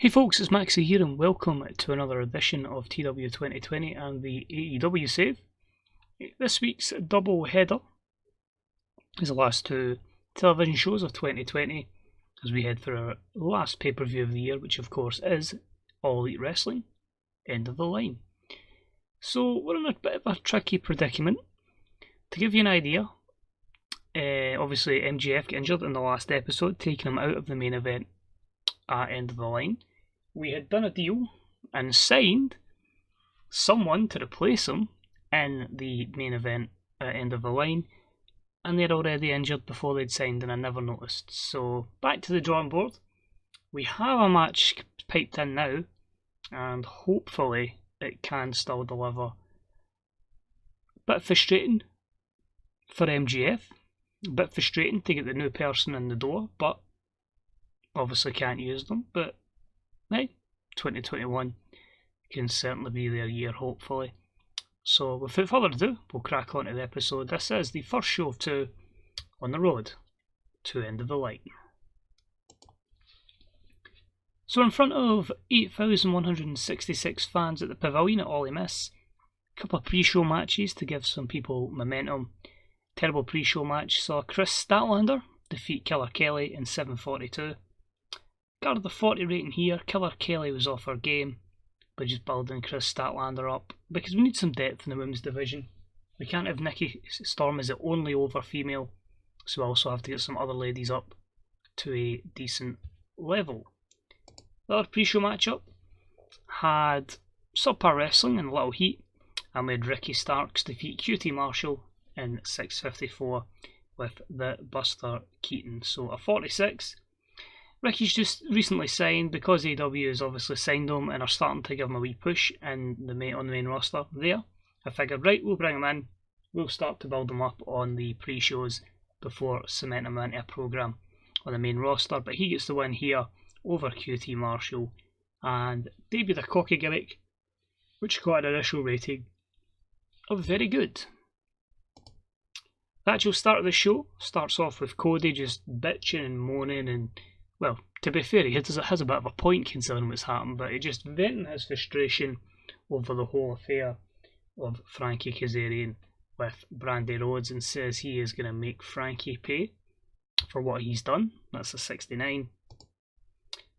Hey folks, it's Maxie here and welcome to another edition of TEW2020 and the AEW save. This week's double header is the last two television shows of 2020 as we head for our last pay-per-view of the year, which of course is All Elite Wrestling, End of the Line. So we're in a bit of a tricky predicament. To give you an idea, obviously MJF got injured in the last episode, taking him out of the main event at End of the Line. We had done a deal and signed someone to replace him in the main event at End of the Line, and they'd already injured before they'd signed and I never noticed. So back to the drawing board. We have a match piped in now and hopefully it can still deliver. Bit frustrating for MGF, a bit frustrating to get the new person in the door, but obviously can't use them. But hey, 2021 can certainly be their year, hopefully. So without further ado, we'll crack on to the episode. This is the first show of two on the road to End of the Line. So in front of 8,166 fans at the Pavilion at Ollie Miss, a couple of pre-show matches to give some people momentum. Terrible pre-show match saw Chris Statlander defeat Killer Kelly in 7:42. Guarded the 40 rating here. Killer Kelly was off her game, but just building Chris Statlander up because we need some depth in the women's division. We can't have Nikki Storm as the only over female, so we also have to get some other ladies up to a decent level. The other pre-show matchup had subpar wrestling and little heat, and we had Ricky Starks defeat QT Marshall in 6:54 with the Buster Keaton. So a 46. Ricky's just recently signed because AEW has obviously signed him and are starting to give him a wee push on the main roster there. I figured, right, we'll bring him in, we'll start to build him up on the pre-shows before cementing him into a program on the main roster. But he gets the win here over QT Marshall and debuted a cocky gimmick, which got an initial rating of very good. The actual start of the show starts off with Cody just bitching and moaning and, well, to be fair, he has a bit of a point considering what's happened, but he just venting his frustration over the whole affair of Frankie Kazarian with Brandy Rhodes and says he is going to make Frankie pay for what he's done. That's a 69.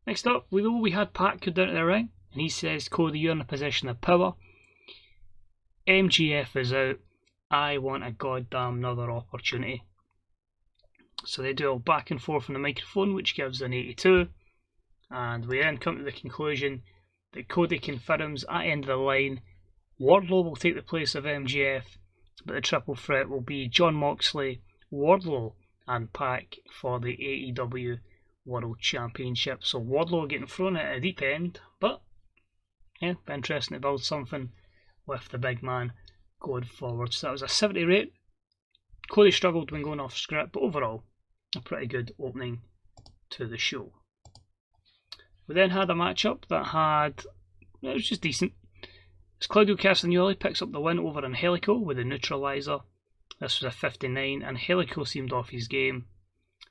Next up, we had Pat go down to the ring and he says, Cody, you're in a position of power. MGF is out. I want a goddamn another opportunity. So they do all back and forth on the microphone, which gives an 82. And we then come to the conclusion that Cody confirms at End of the Line, Wardlow will take the place of MGF, but the triple threat will be Jon Moxley, Wardlow and Pac for the AEW World Championship. So Wardlow getting thrown at a deep end, but yeah, be interesting to build something with the big man going forward. So that was a 70 rate. Cody struggled when going off script, but overall, a pretty good opening to the show. We then had a matchup that it was just decent. As Claudio Castagnoli picks up the win over Angelico with a neutralizer. This was a 59, and Angelico seemed off his game.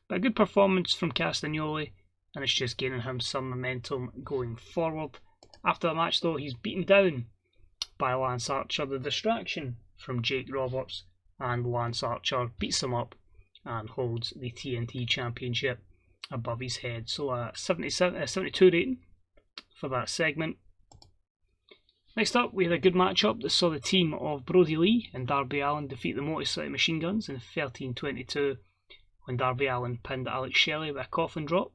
But a good performance from Castagnoli, and it's just gaining him some momentum going forward. After the match though, he's beaten down by Lance Archer, the distraction from Jake Roberts, and Lance Archer beats him up and holds the TNT Championship above his head. So a 72 rating for that segment. Next up, we had a good matchup that saw the team of Brody Lee and Darby Allin defeat the Motor City Machine Guns in 13:22 when Darby Allin pinned Alex Shelley with a coffin drop.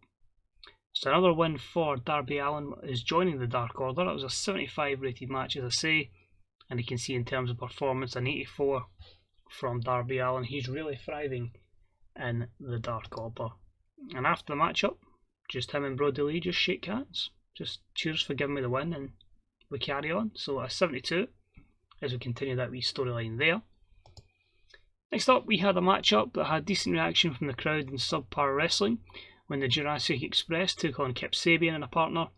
So another win for Darby Allin is joining the Dark Order. That was a 75 rated match, as I say, and you can see in terms of performance an 84 from Darby Allin. He's really thriving in the Dark Order. And after the matchup, just him and Brody Lee just shake hands. Just cheers for giving me the win, and we carry on. So a 72 as we continue that wee storyline there. Next up, we had a matchup that had decent reaction from the crowd in subpar wrestling when the Jurassic Express took on Kip Sabian and a partner,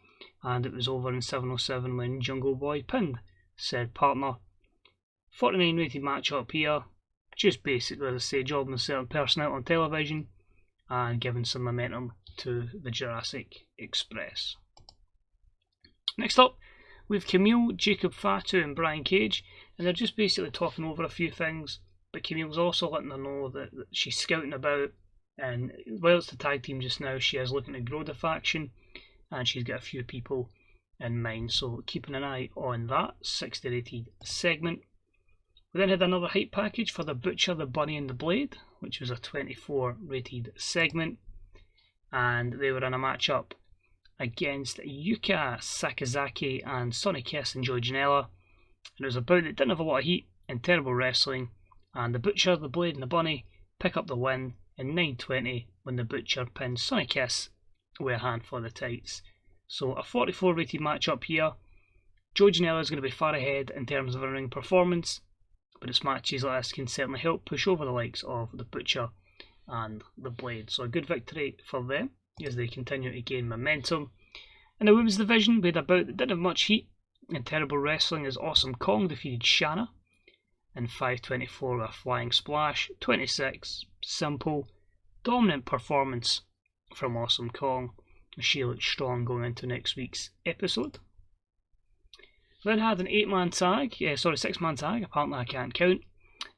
and it was over in 7:07 when Jungle Boy pinned said partner. 49 rated matchup here, just basically, as I say, jobbing a certain person out on television and giving some momentum to the Jurassic Express. Next up, we have Camille, Jacob Fatu and Brian Cage, and they're just basically talking over a few things, but Camille's also letting her know that she's scouting about, and while it's the tag team just now, she is looking to grow the faction, and she's got a few people in mind, so keeping an eye on that 60 rated segment. We then had another hype package for the Butcher, the Bunny and the Blade, which was a 24 rated segment, and they were in a matchup against Yuka Sakazaki and Sonny Kiss and Joey Janela, and it was a bout that didn't have a lot of heat and terrible wrestling, and the Butcher, the Blade and the Bunny pick up the win in 9:20 when the Butcher pins Sonny Kiss with a handful of the tights. So a 44 rated matchup here. Joey Janela is going to be far ahead in terms of a ring performance, but it's matches like this can certainly help push over the likes of the Butcher and the Blade. So a good victory for them as they continue to gain momentum. In the women's division, we had a bout that didn't have much heat and terrible wrestling as Awesome Kong defeated Shanna in 5:24 with a flying splash. 26, simple, dominant performance from Awesome Kong. She looks strong going into next week's episode. Then had an 6-man tag, apparently I can't count.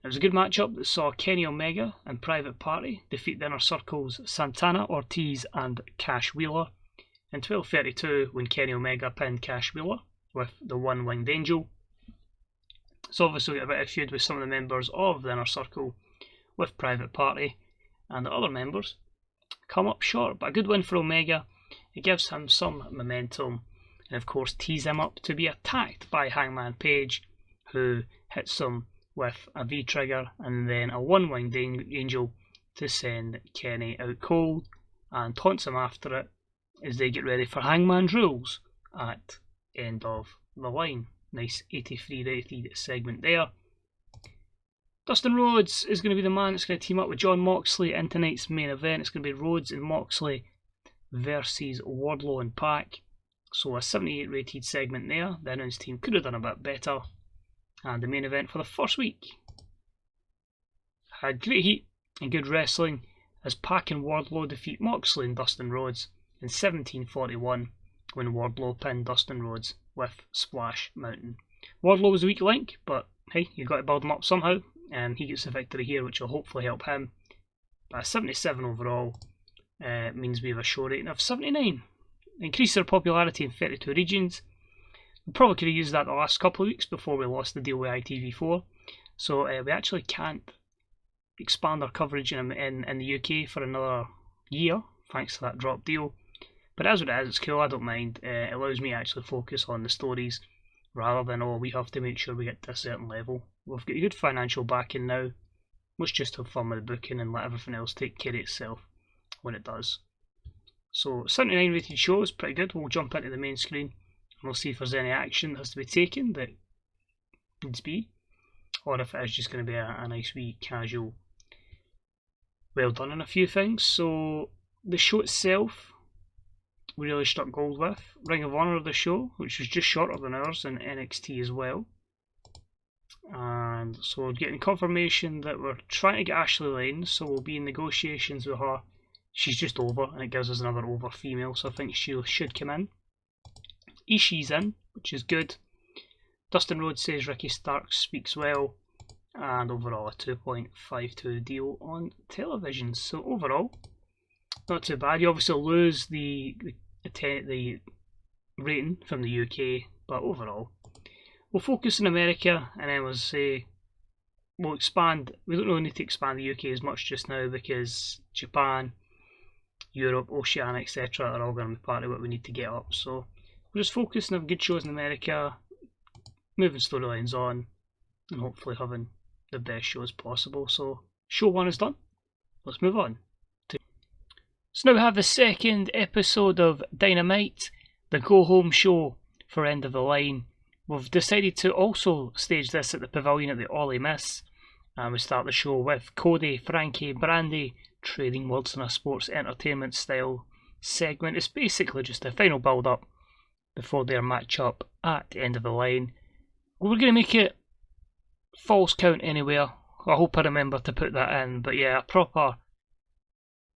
It was a good matchup that saw Kenny Omega and Private Party defeat the Inner Circle's Santana, Ortiz and Cash Wheeler in 12:32 when Kenny Omega pinned Cash Wheeler with the One-Winged Angel. So obviously we got a bit of feud with some of the members of the Inner Circle with Private Party, and the other members come up short, but a good win for Omega. It gives him some momentum and of course tees him up to be attacked by Hangman Page, who hits him with a V-trigger and then a One-Winged Angel to send Kenny out cold, and taunts him after it as they get ready for Hangman's Rules at End of the Line. Nice 83 rated segment there. Dustin Rhodes is going to be the man that's going to team up with Jon Moxley in tonight's main event. It's going to be Rhodes and Moxley versus Wardlow and Pac. So a 78 rated segment there. The announced team could have done a bit better. And the main event for the first week had great heat and good wrestling as Pac and Wardlow defeat Moxley and Dustin Rhodes in 17:41 when Wardlow pinned Dustin Rhodes with Splash Mountain. Wardlow was a weak link, but hey, you've got to build him up somehow, and he gets the victory here, which will hopefully help him. But a 77 overall means we have a show rating of 79. Increase their popularity in 32 regions. We probably could have used that the last couple of weeks before we lost the deal with ITV4, so we actually can't expand our coverage in the UK for another year, thanks to that drop deal. But as it is, it's cool, I don't mind. It allows me to actually focus on the stories rather than, we have to make sure we get to a certain level. We've got a good financial backing now. Let's just have fun with the booking and let everything else take care of itself when it does. So 79 rated show is pretty good. We'll jump into the main screen and we'll see if there's any action that has to be taken that needs to be, or if it is just going to be a nice wee casual well done on a few things. So the show itself we really struck gold with. Ring of Honor of the show, which was just shorter than ours in NXT as well. And so we're getting confirmation that we're trying to get Ashley Lane, so we'll be in negotiations with her. She's just over, and it gives us another over female, so I think she should come in. Ishii's in, which is good. Dustin Rhodes says Ricky Starks speaks well, and overall a 2.52 deal on television. So overall, not too bad. You obviously lose the rating from the UK, but overall, we'll focus in America, and then we'll say we'll expand. We don't really need to expand the UK as much just now because Japan, Europe, Oceania, etc. are all going to be part of what we need to get up. So we'll just focus and have good shows in America, moving storylines on, and hopefully having the best shows possible. So show 1 is done. Let's move on. So now we have the second episode of Dynamite, the go-home show for End of the Line. We've decided to also stage this at the Pavilion at the Ollie Miss. And we start the show with Cody, Frankie, Brandy trading words in a sports entertainment style segment. It's basically just a final build-up before their match-up at the End of the Line. We're going to make it false count anywhere. I hope I remember to put that in. But yeah, a proper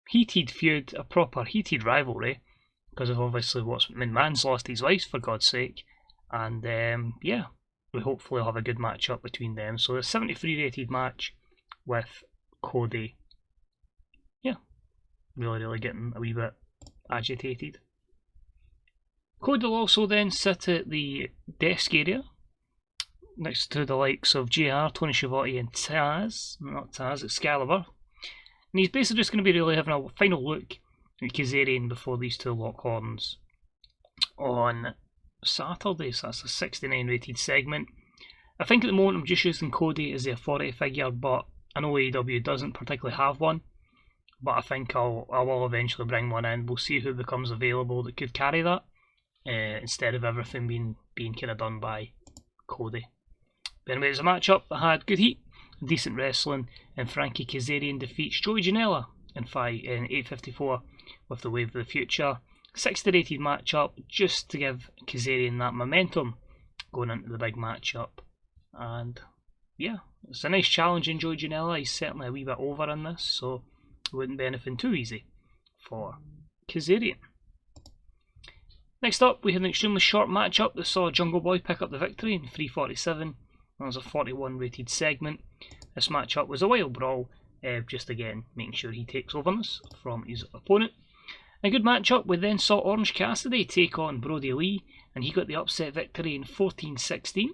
heated feud, a proper heated rivalry because of obviously what's Man's lost his wife, for God's sake. And yeah, we hopefully have a good match-up between them. So a 73 rated match with Cody. Yeah, really getting a wee bit agitated. Cody will also then sit at the desk area next to the likes of JR, Tony Schiavone and Excalibur. And he's basically just going to be really having a final look at Kazarian before these two lock horns on Saturday. So that's a 69 rated segment. I think at the moment I'm just using Cody as the authority figure, but I know AEW doesn't particularly have one. But I think I will eventually bring one in. We'll see who becomes available that could carry that, instead of everything being kind of done by Cody. But anyway, it was a matchup that had good heat, decent wrestling, and Frankie Kazarian defeats Joey Janela in 8:54 with the Wave of the Future. 60 rated matchup just to give Kazarian that momentum going into the big matchup. And yeah, it's a nice challenge in Joey Janela. He's certainly a wee bit over in this, so it wouldn't be anything too easy for Kazarian. Next up, we had an extremely short matchup that saw Jungle Boy pick up the victory in 3:47. That was a 41 rated segment. This matchup was a wild brawl, just again making sure he takes overness from his opponent. A good matchup, we then saw Orange Cassidy take on Brody Lee, and he got the upset victory in 14:16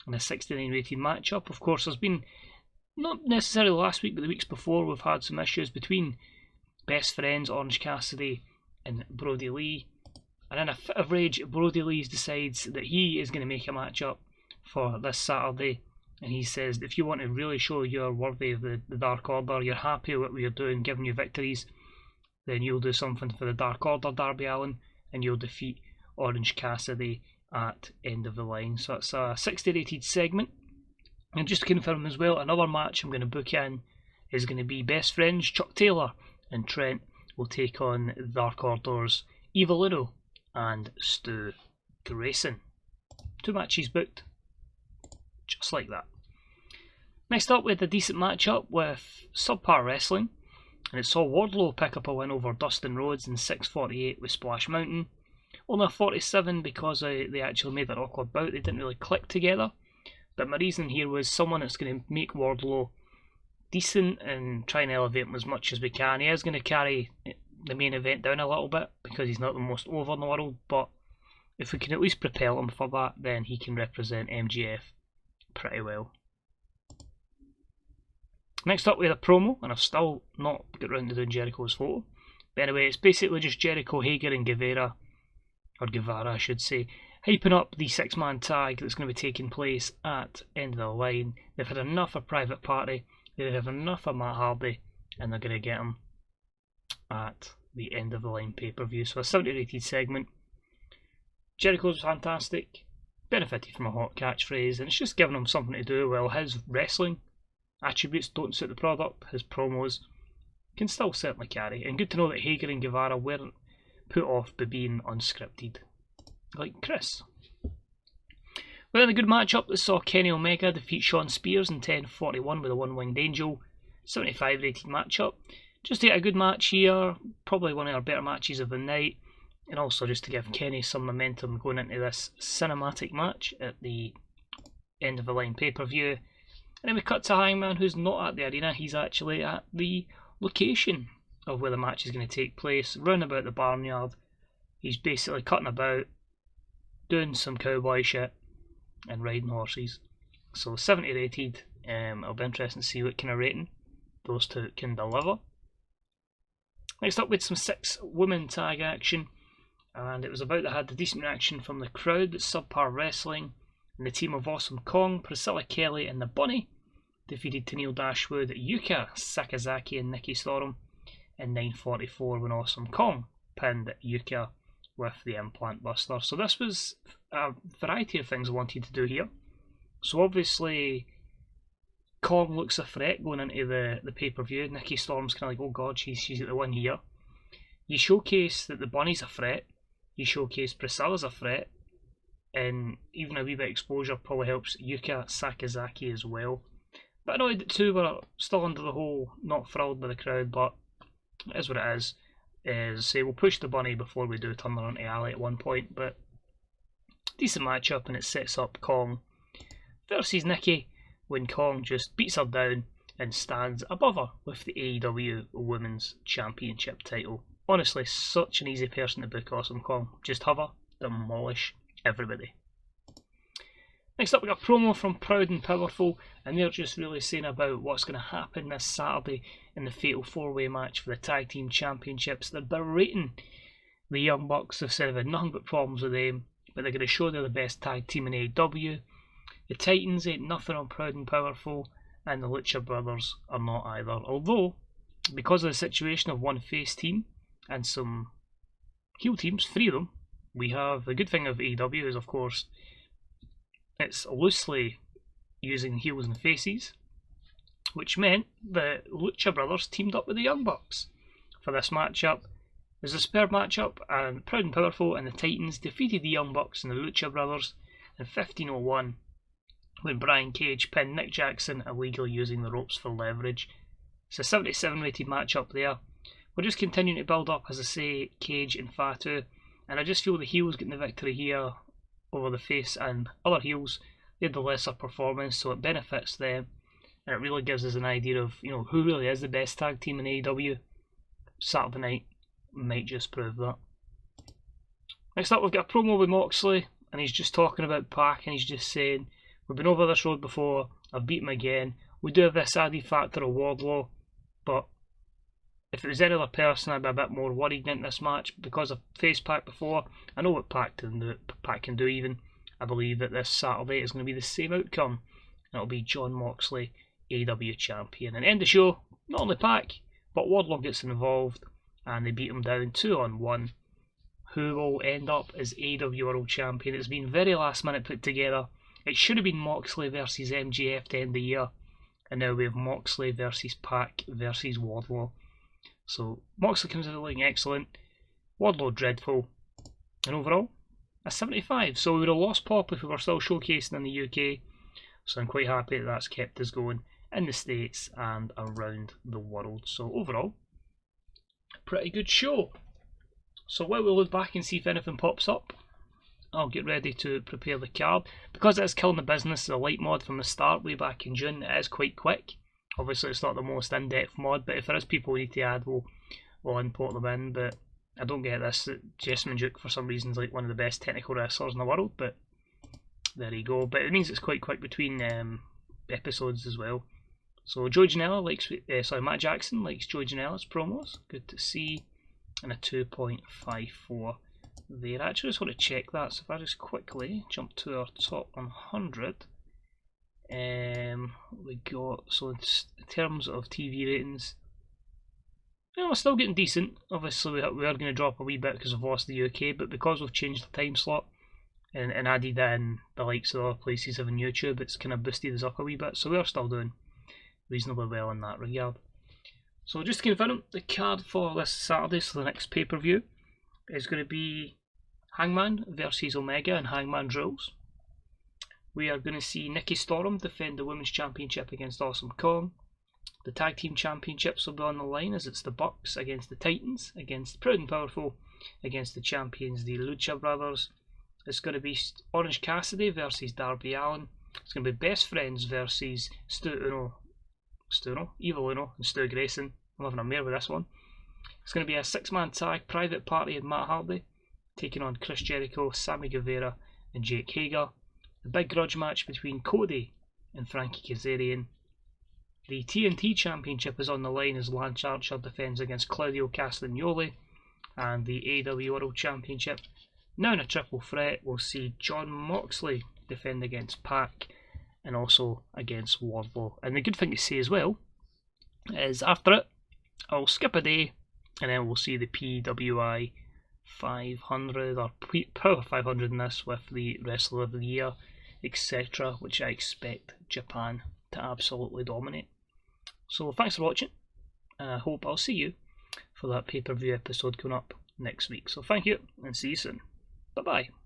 in a 69 rated matchup. Of course, there's been, not necessarily last week, but the weeks before, we've had some issues between best friends Orange Cassidy and Brody Lee. And in a fit of rage, Brody Lee decides that he is going to make a matchup for this Saturday. And he says that if you want to really show you're worthy of the Dark Order, you're happy with what you're doing, giving you victories, then you'll do something for the Dark Order, Darby Allin, and you'll defeat Orange Cassidy at End of the Line. So it's a 60 rated segment. And just to confirm as well, another match I'm going to book in is going to be Best Friends Chuck Taylor and Trent will take on Dark Order's Evil Uno and Stu Grayson. 2 matches booked, just like that. Next up, we had a decent matchup with Subpar Wrestling, and it saw Wardlow pick up a win over Dustin Rhodes in 6:48 with Splash Mountain. Only a 47 because they actually made that awkward bout. They didn't really click together. But my reason here was someone that's going to make Wardlow decent and try and elevate him as much as we can. He is going to carry the main event down a little bit because he's not the most over in the world, but if we can at least propel him for that, then he can represent MJF pretty well. Next up, we had a promo, and I've still not got around to doing Jericho's photo. But anyway, it's basically just Jericho, Hager and Guevara I should say, hyping up the 6-man tag that's going to be taking place at End of the Line. They've had enough of Private Party, they have enough of Matt Hardy, and they're going to get him at the End of the Line pay-per-view. So a 70 rated segment. Jericho's fantastic, benefited from a hot catchphrase, and it's just giving him something to do while his wrestling attributes don't suit the product. His promos can still certainly carry, and good to know that Hager and Guevara weren't put off by being unscripted like Chris. We had a good matchup that saw Kenny Omega defeat Shawn Spears in 10:41 with a one-winged angel. 75 rated matchup. Just to get a good match here, probably one of our better matches of the night, and also just to give Kenny some momentum going into this cinematic match at the End of the Line pay-per-view. And then we cut to Hangman, who's not at the arena, he's actually at the location of where the match is going to take place, round about the barnyard. He's basically cutting about, doing some cowboy shit, and riding horses. So 70 rated, it'll be interesting to see what kind of rating those two can deliver. Next up, we had some 6-woman tag action, and it was about that had a decent reaction from the crowd. It's Subpar Wrestling, and the team of Awesome Kong, Priscilla Kelly and the Bunny defeated Tennille Dashwood, Yuka Sakazaki and Nikki Storm in 9:44 when Awesome Kong pinned Yuka with the Implant Buster. So this was a variety of things I wanted to do here. So obviously Kong looks a threat going into the pay-per-view. Nikki Storm's kind of like, oh god, she's at the one here. You showcase that the Bunny's a threat. You showcase Priscilla's a threat. And even a wee bit of exposure probably helps Yuka Sakazaki as well. But I know the two were still under the whole, not thrilled by the crowd, but it is what it is. is, say, we'll push the bunny before we do turn around to Ali at one point, but decent matchup, and it sets up Kong versus Nikki when Kong just beats her down and stands above her with the AEW Women's Championship title. Honestly, such an easy person to book Awesome Kong. Just have her, demolish everybody. Next up, we got a promo from Proud and Powerful, and they're just really saying about what's going to happen this Saturday in the Fatal 4-Way match for the Tag Team Championships. They're berating the Young Bucks. They've said they've had nothing but problems with them, but they're going to show they're the best tag team in AEW. The Titans ain't nothing on Proud and Powerful, and the Lucha Brothers are not either. Although, because of the situation of one face team and some heel teams, 3 of them, we have the good thing of AEW is, of course, it's loosely using heels and faces, which meant the Lucha Brothers teamed up with the Young Bucks for this matchup. It was a superb matchup, and Proud and Powerful and the Titans defeated the Young Bucks and the Lucha Brothers in 15:01 when Brian Cage pinned Nick Jackson illegally using the ropes for leverage. It's a 77 rated matchup there. We're just continuing to build up, as I say, Cage and Fatu, and I just feel the heels getting the victory here over the face, and other heels, they had the lesser performance, so it benefits them, and it really gives us an idea of, you know, who really is the best tag team in AEW. Saturday night might just prove that. Next up, we've got a promo with Moxley, and he's just talking about Pac, and he's just saying, we've been over this road before, I've beat him again, we do have this added factor of Wardlow, but if it was any other person, I'd be a bit more worried in this match because I've faced Pac before. I know what Pac can do even. I believe that this Saturday is going to be the same outcome. It'll be Jon Moxley, AEW champion. And end the show, not only Pac, but Wardlow gets involved and they beat him down 2-on-1. Who will end up as AEW World Champion? It's been very last minute put together. It should have been Moxley versus MJF to end the year. And now we have Moxley versus Pac versus Wardlow. So Moxley comes in looking excellent, Wardlow dreadful, and overall a 75. So we would have lost Pop if we were still showcasing in the UK. So I'm quite happy that that's kept us going in the States and around the world. So overall, a pretty good show. So while we look back and see if anything pops up, I'll get ready to prepare the card. Because it is killing the business, the light mod from the start way back in June, it is quite quick. Obviously it's not the most in-depth mod, but if there is people we need to add, we'll import them in. But I don't get this. Jessamine Duke for some reason is like one of the best technical wrestlers in the world, but there you go. But it means it's quite quick between episodes as well. So Joey Janela likes, Matt Jackson likes Joey Janela's promos. Good to see. And a 2.54 there. I actually just want to check that. So if I just quickly jump to our top 100. We got, so in terms of TV ratings, you know, we're still getting decent. Obviously we are going to drop a wee bit because we've lost the UK, but because we've changed the time slot and added in the likes of other places on YouTube, it's kind of boosted us up a wee bit, so we are still doing reasonably well in that regard. So just to confirm, the card for this Saturday, so the next pay-per-view, is going to be Hangman versus Omega and Hangman Drills. We are going to see Nikki Storm defend the Women's Championship against Awesome Kong. The Tag Team Championships will be on the line as it's the Bucks against the Titans, against Proud and Powerful, against the champions, the Lucha Brothers. It's going to be Orange Cassidy versus Darby Allin. It's going to be Best Friends versus Evil Uno and Stu Grayson. I'm having a mare with this one. It's going to be a 6-man tag, Private Party and Matt Hardy, taking on Chris Jericho, Sammy Guevara and Jake Hager. The big grudge match between Cody and Frankie Kazarian. The TNT Championship is on the line as Lance Archer defends against Claudio Castagnoli. And the AEW World Championship, now in a triple threat, we'll see Jon Moxley defend against Pac and also against Wardlow. And the good thing to say as well is after it, I'll skip a day and then we'll see the PWI 500 or Power 500 in this with the Wrestler of the Year, etc., which I expect Japan to absolutely dominate. So thanks for watching, and I hope I'll see you for that pay-per-view episode coming up next week. So thank you and see you soon. Bye bye.